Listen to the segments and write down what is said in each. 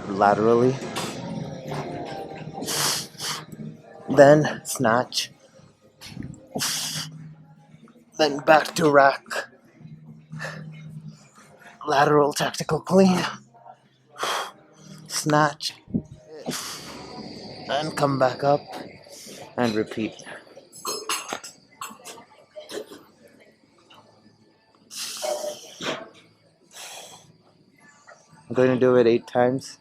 rep laterally, then snatch, then back to rack, lateral tactical clean, snatch, and come back up and repeat. I'm going to do it 8 times.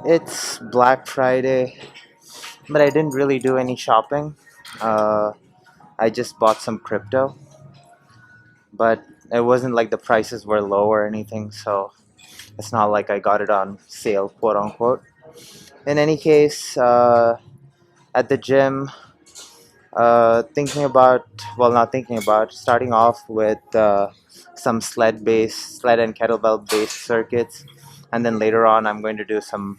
It's Black Friday, but I didn't really do any shopping. I just bought some crypto, but it wasn't like the prices were low or anything, so it's not like I got it on sale, quote unquote. In any case, at the gym, not thinking about, starting off with some sled and kettlebell based circuits, and then later on I'm going to do some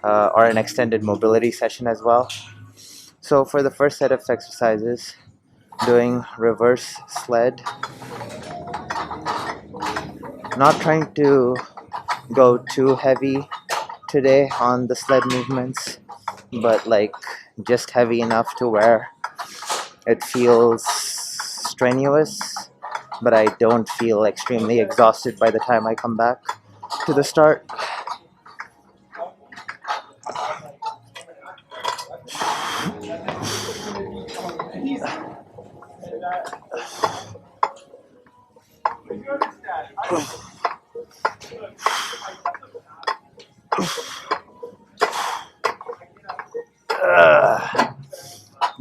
or an extended mobility session as well. So for the first set of exercises, doing reverse sled, not trying to go too heavy today on the sled movements, but like just heavy enough to where it feels strenuous, but I don't feel extremely exhausted by the time I come back to the start.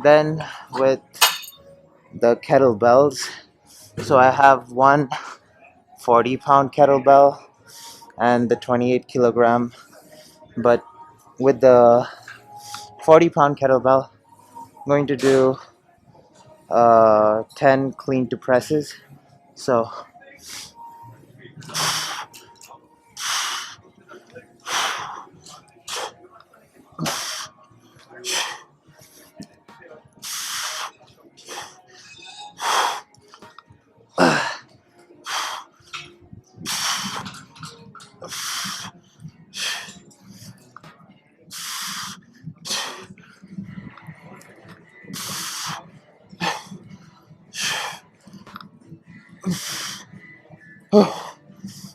Then with the kettlebells, so I have one 40-pound kettlebell and the 28 kilogram, but with the 40-pound kettlebell, I'm going to do 10 clean to presses. So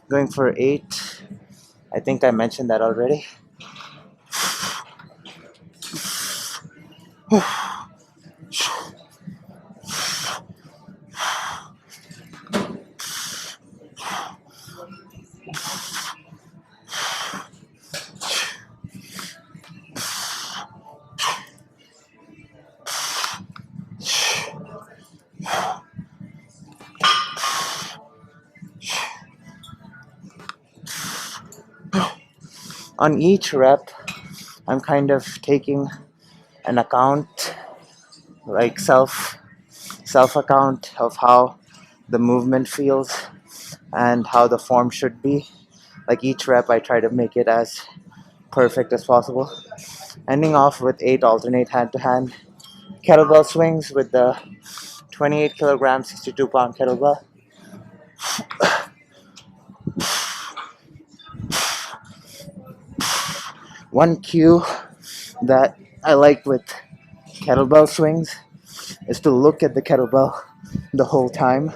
going for 8. I think I mentioned that already. On each rep, I'm kind of taking an account, like self account of how the movement feels and how the form should be. Like each rep, I try to make it as perfect as possible. Ending off with 8 alternate hand to hand kettlebell swings with the 28 kilogram, 62-pound kettlebell. One cue that I like with kettlebell swings is to look at the kettlebell the whole time.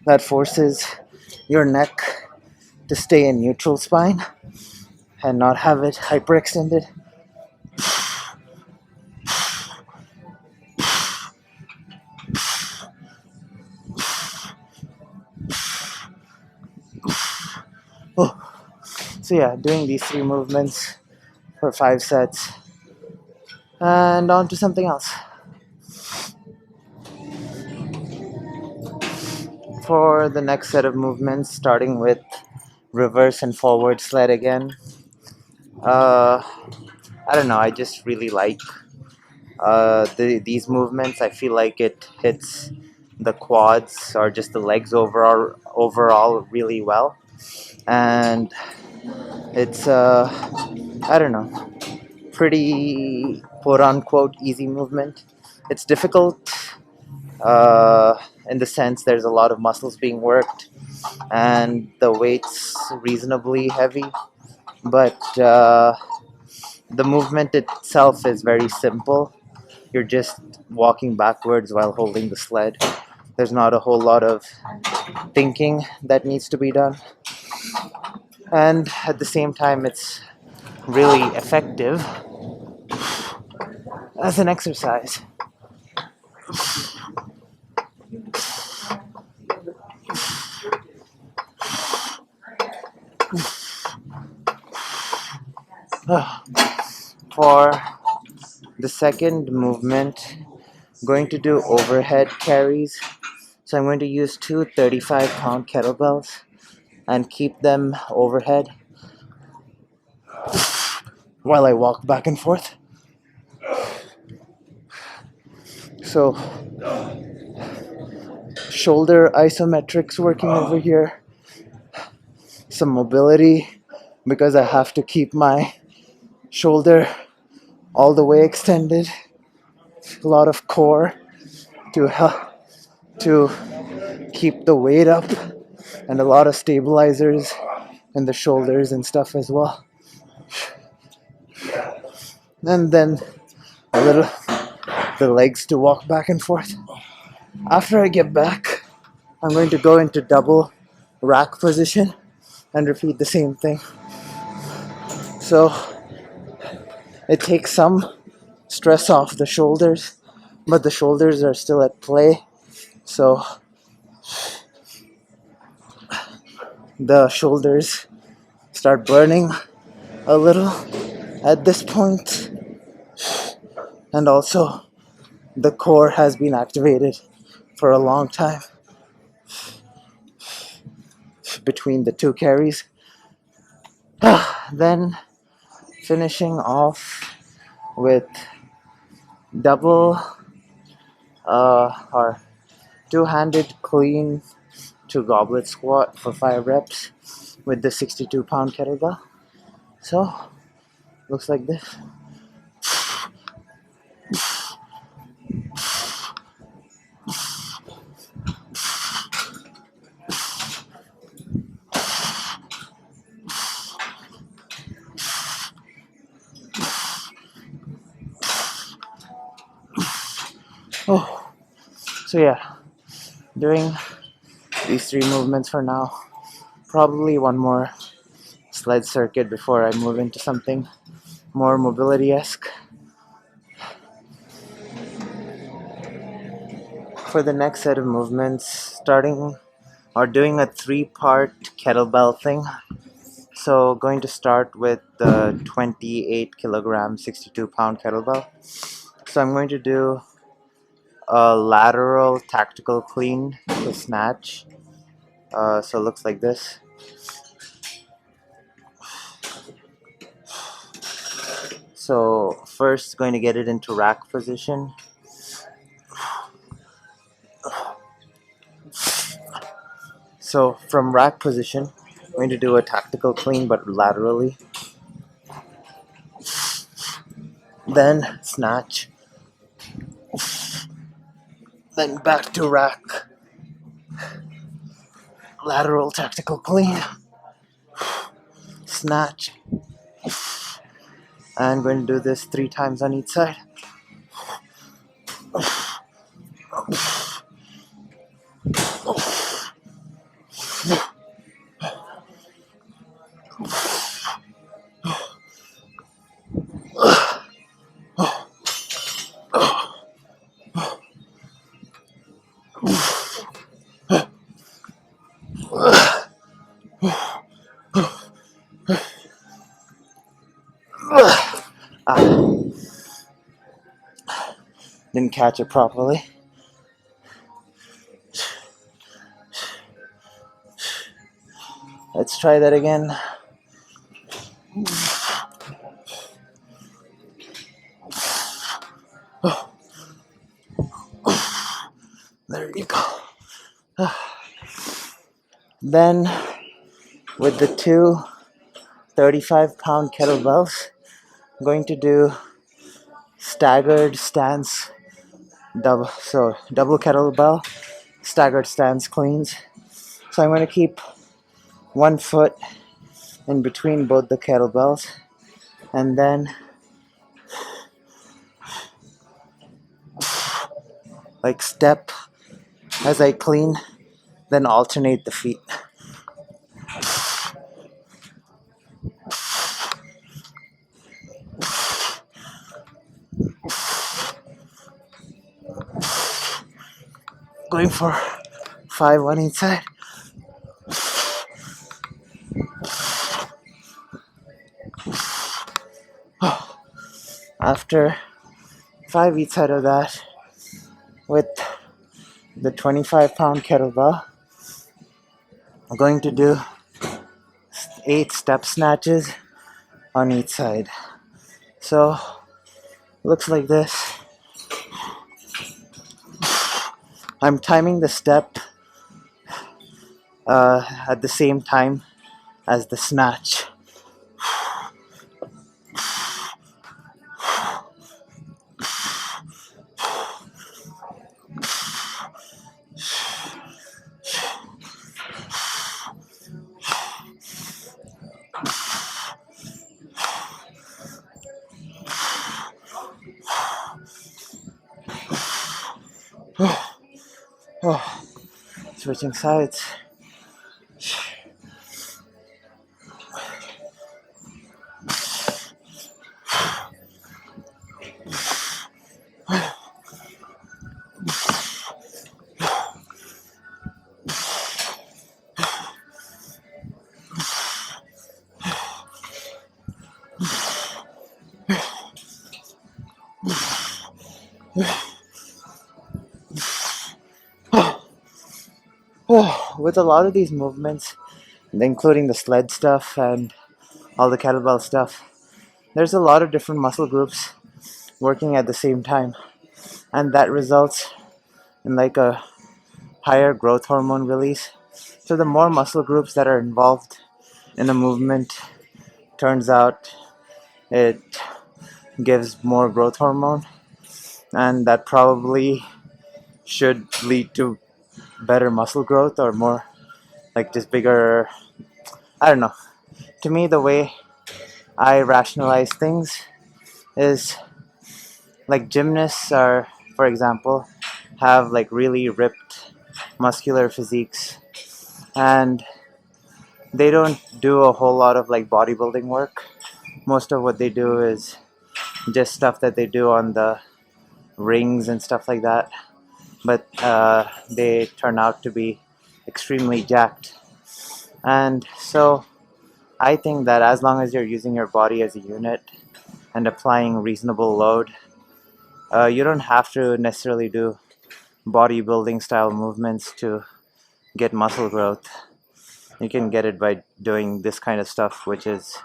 That forces your neck to stay in neutral spine and not have it hyperextended. Oh. So yeah, doing these 3 movements for 5 sets, and on to something else. For the next set of movements, starting with reverse and forward sled again. I don't know, I just really like these movements. I feel like it hits the quads or just the legs overall really well, and it's I don't know, pretty quote unquote easy movement. It's difficult in the sense there's a lot of muscles being worked and the weight's reasonably heavy, but the movement itself is very simple. You're just walking backwards while holding the sled. There's not a whole lot of thinking that needs to be done, and at the same time it's really effective as an exercise. For the second movement, I'm going to do overhead carries. So I'm going to use two 35-pound kettlebells and keep them overhead while I walk back and forth. So shoulder isometrics working over here, some mobility because I have to keep my shoulder all the way extended, a lot of core to help to keep the weight up, and a lot of stabilizers in the shoulders and stuff as well. And then a little the legs to walk back and forth. After I get back, I'm going to go into double rack position and repeat the same thing. So it takes some stress off the shoulders, but the shoulders are still at play. So the shoulders start burning a little at this point, and also the core has been activated for a long time between the two carries. Then finishing off with double or two-handed clean to goblet squat for 5 reps with the 62-pound kettlebell. So looks like this. Oh, so yeah, doing these 3 movements for now. Probably one more sled circuit before I move into something more mobility-esque. For the next set of movements, starting or doing a 3-part kettlebell thing. So going to start with the 28 kilogram 62-pound kettlebell. So I'm going to do a lateral tactical clean with snatch. So it looks like this. So first going to get it into rack position. So from rack position, I'm going to do a tactical clean but laterally. Then snatch. Then back to rack. Lateral tactical clean. Snatch. I'm going to do this 3 times on each side. Didn't catch it properly. Let's try that again. There you go. Then with the two 35-pound kettlebells, I'm going to do staggered stance double kettlebell, staggered stance cleans. So I'm going to keep one foot in between both the kettlebells, and then like step as I clean, then alternate the feet. Going for 5 on each side. After 5 each side of that, with the 25-pound kettlebell, I'm going to do 8 step snatches on each side. So, looks like this. I'm timing the step at the same time as the snatch. Oh, switching sides. With a lot of these movements, including the sled stuff and all the kettlebell stuff, there's a lot of different muscle groups working at the same time, and that results in like a higher growth hormone release. So the more muscle groups that are involved in a movement, turns out it gives more growth hormone, and that probably should lead to better muscle growth or more like just bigger. I don't know. To me, the way I rationalize things is like gymnasts are, for example, have like really ripped muscular physiques, and they don't do a whole lot of like bodybuilding work. Most of what they do is just stuff that they do on the rings and stuff like that, but they turn out to be extremely jacked. And so I think that as long as you're using your body as a unit and applying reasonable load, you don't have to necessarily do bodybuilding style movements to get muscle growth. You can get it by doing this kind of stuff, which is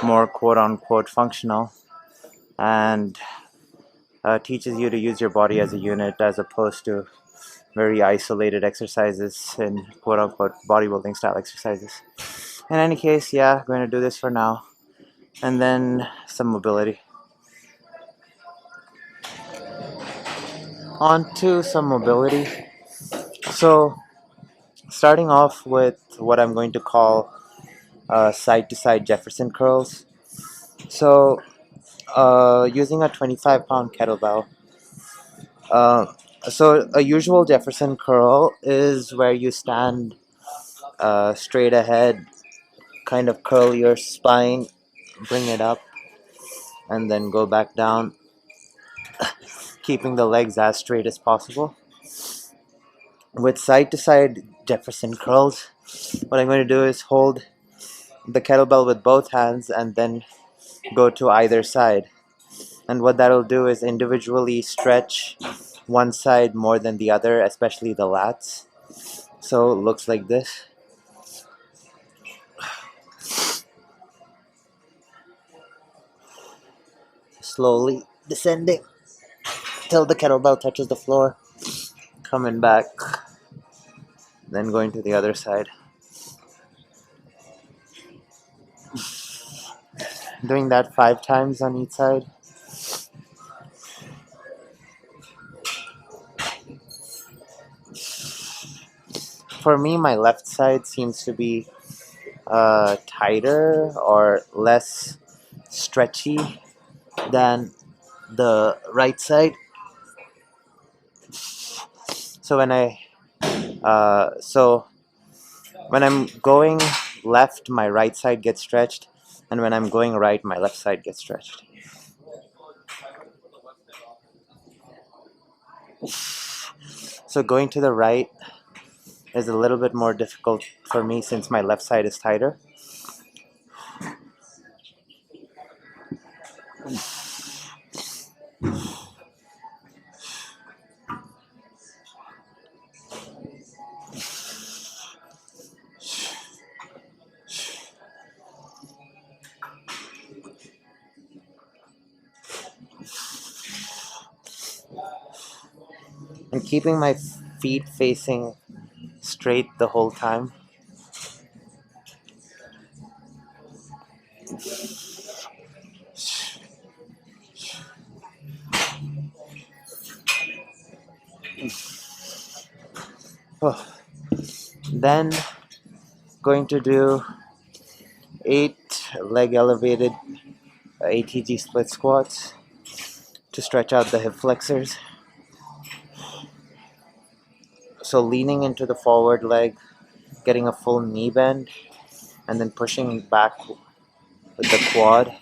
more quote unquote functional and teaches you to use your body as a unit as opposed to very isolated exercises and quote unquote bodybuilding style exercises. In any case, yeah, going to do this for now, and then some mobility. On to some mobility. So, starting off with what I'm going to call side to side Jefferson curls. So, using a 25-pound kettlebell. Uh, so, a usual Jefferson curl is where you stand straight ahead, kind of curl your spine, bring it up, and then go back down, keeping the legs as straight as possible. With side to side Jefferson curls, what I'm going to do is hold the kettlebell with both hands and then go to either side. And what that'll do is individually stretch one side more than the other, especially the lats. So it looks like this. Slowly descending till the kettlebell touches the floor. Coming back, then going to the other side. Doing that 5 times on each side. for me, my left side seems to be tighter or less stretchy than the right side. So so when I'm going left, my right side gets stretched, and when I'm going right, my left side gets stretched. So going to the right is a little bit more difficult for me since my left side is tighter. And keeping my feet facing straight the whole time. Then going to do 8 leg elevated ATG split squats to stretch out the hip flexors. So leaning into the forward leg, getting a full knee bend, and then pushing back with the quad.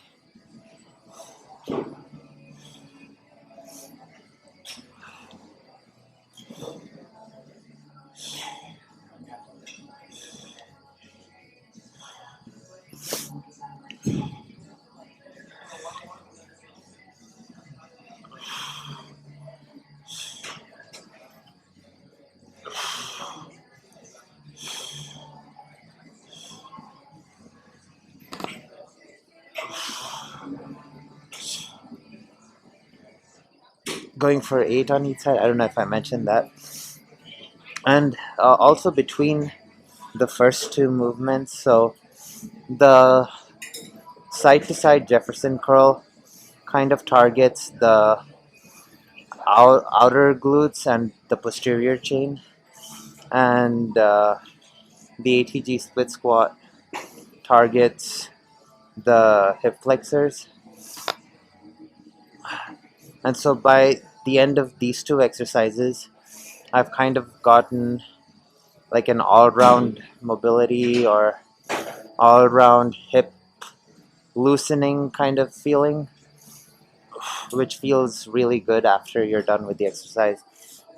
Going for 8 on each side. I don't know if I mentioned that. And also between the first two movements, so the side to side Jefferson curl kind of targets the outer glutes and the posterior chain, and the ATG split squat targets the hip flexors. And so by the end of these two exercises, I've kind of gotten like an all-round mobility or all-round hip loosening kind of feeling, which feels really good after you're done with the exercise,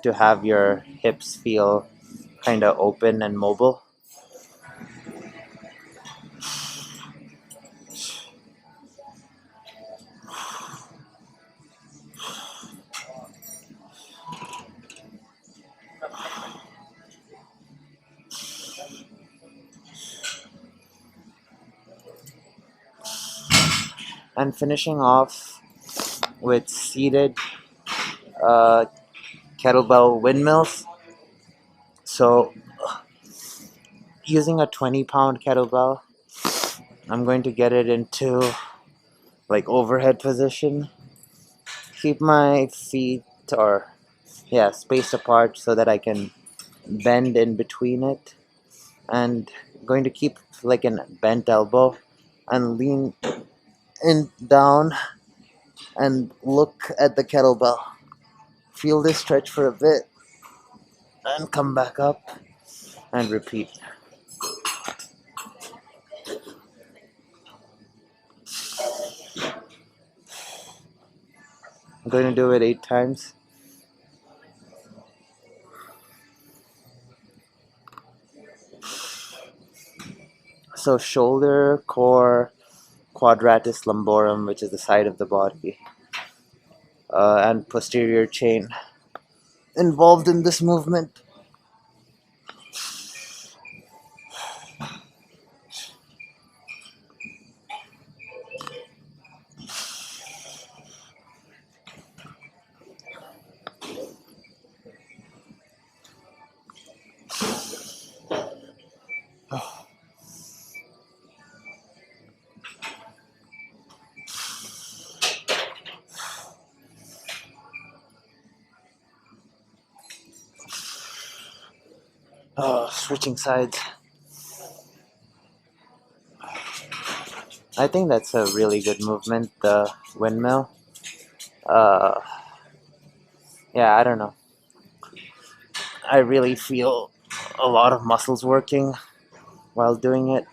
to have your hips feel kind of open and mobile. And finishing off with seated uh, kettlebell windmills. So using a 20-pound kettlebell, I'm going to get it into like overhead position. Keep my feet spaced apart so that I can bend in between it, and going to keep like an bent elbow and lean in down and look at the kettlebell. Feel this stretch for a bit and come back up and repeat. I'm going to do it 8 times. So shoulder, core, quadratus lumborum, which is the side of the body, and posterior chain involved in this movement. Switching sides. I think that's a really good movement, the windmill. Uh, yeah, I don't know. I really feel a lot of muscles working while doing it.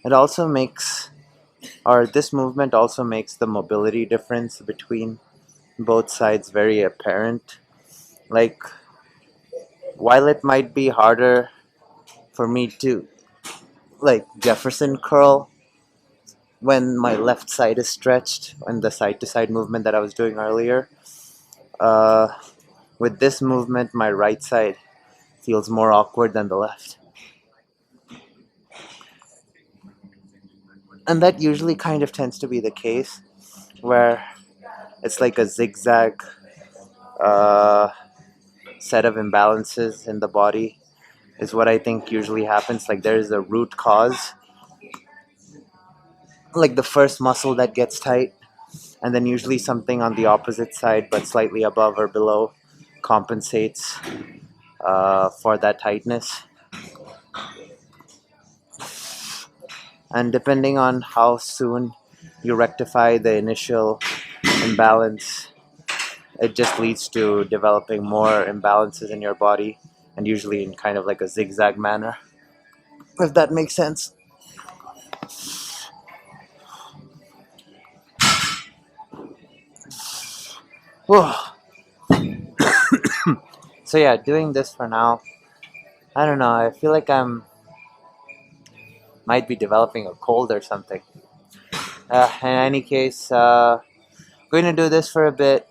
It also makes, or this movement also makes the mobility difference between both sides very apparent. Like, while it might be harder for me to, like, Jefferson curl when my left side is stretched and the side to side movement that I was doing earlier, uh, with this movement, my right side feels more awkward than the left. And that usually kind of tends to be the case, where it's like a zigzag uh, set of imbalances in the body, is what I think usually happens. Like, there's a root cause, like the first muscle that gets tight, and then usually something on the opposite side, but slightly above or below, compensates for that tightness. And depending on how soon you rectify the initial imbalance, it just leads to developing more imbalances in your body, and usually in kind of like a zigzag manner, if that makes sense. Whew. So yeah, doing this for now. I don't know. I feel like I'm might be developing a cold or something. In any case, going to do this for a bit,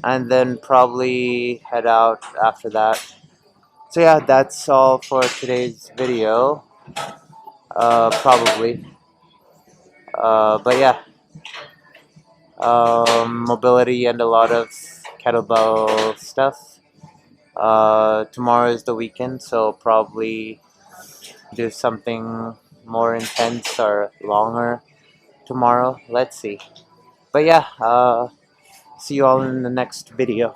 and then probably head out after that. So yeah, that's all for today's video. Probably. But yeah, mobility and a lot of kettlebell stuff. Tomorrow is the weekend, so probably do something more intense or longer tomorrow. Let's see. But yeah, see you all in the next video.